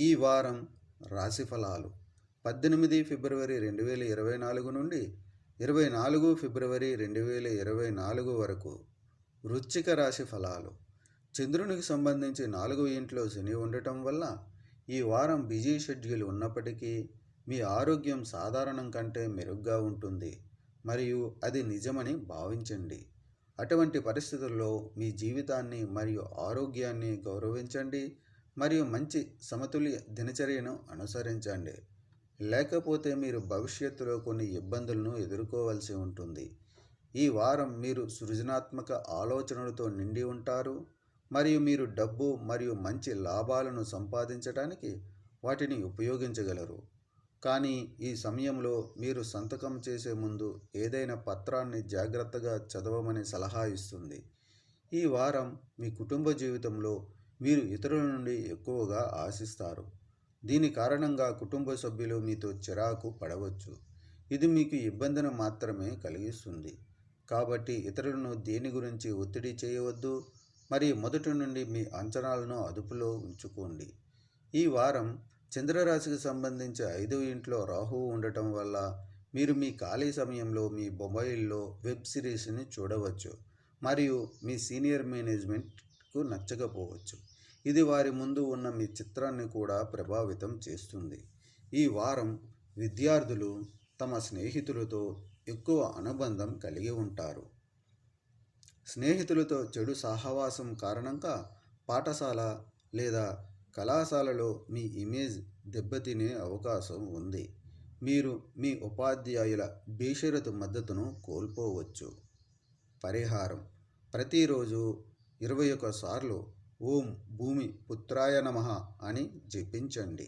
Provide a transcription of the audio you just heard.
ఈ వారం రాశి ఫలాలు 18 ఫిబ్రవరి 2024 నుండి 24 ఫిబ్రవరి 2024 వరకు. వృశ్చిక రాశి ఫలాలు. చంద్రునికి సంబంధించి 4వ ఇంట్లో శని ఉండటం వల్ల ఈ వారం బిజీ షెడ్యూల్ ఉన్నప్పటికీ మీ ఆరోగ్యం సాధారణం కంటే మెరుగ్గా ఉంటుంది మరియు అది నిజమని భావించండి. అటువంటి పరిస్థితుల్లో మీ జీవితాన్ని మరియు ఆరోగ్యాన్ని గౌరవించండి మరియు మంచి సమతుల్య దినచర్యను అనుసరించండి. లేకపోతే మీరు భవిష్యత్తులో కొన్ని ఇబ్బందులను ఎదుర్కోవాల్సి ఉంటుంది. ఈ వారం మీరు సృజనాత్మక ఆలోచనలతో నిండి ఉంటారు మరియు మీరు డబ్బు మరియు మంచి లాభాలను సంపాదించడానికి వాటిని ఉపయోగించగలరు. కానీ ఈ సమయంలో మీరు సంతకం చేసే ముందు ఏదైనా పత్రాన్ని జాగ్రత్తగా చదవమని సలహా ఇస్తుంది. ఈ వారం మీ కుటుంబ జీవితంలో మీరు ఇతరుల నుండి ఎక్కువగా ఆశిస్తారు. దీని కారణంగా కుటుంబ సభ్యులు మీతో చిరాకు పడవచ్చు. ఇది మీకు ఇబ్బందిని మాత్రమే కలిగిస్తుంది. కాబట్టి ఇతరులను దేని గురించి ఒత్తిడి చేయవద్దు మరియు మొదటి నుండి మీ అంచనాలను అదుపులో ఉంచుకోండి. ఈ వారం చంద్రరాశికి సంబంధించి 5వ ఇంట్లో రాహువు ఉండటం వల్ల మీరు మీ ఖాళీ సమయంలో మీ మొబైల్లో వెబ్ సిరీస్ని చూడవచ్చు మరియు మీ సీనియర్ మేనేజ్మెంట్కు నచ్చకపోవచ్చు. ఇది వారి ముందు ఉన్న మీ చిత్రాన్ని కూడా ప్రభావితం చేస్తుంది. ఈ వారం విద్యార్థులు తమ స్నేహితులతో ఎక్కువ అనుబంధం కలిగి ఉంటారు. స్నేహితులతో చెడు సహవాసం కారణంగా పాఠశాల లేదా కళాశాలలో మీ ఇమేజ్ దెబ్బతినే అవకాశం ఉంది. మీరు మీ ఉపాధ్యాయుల బేషరతు మద్దతును కోల్పోవచ్చు. పరిహారం: ప్రతిరోజు 21 సార్లు ఓం భూమి పుత్రాయ నమః అని జపించండి.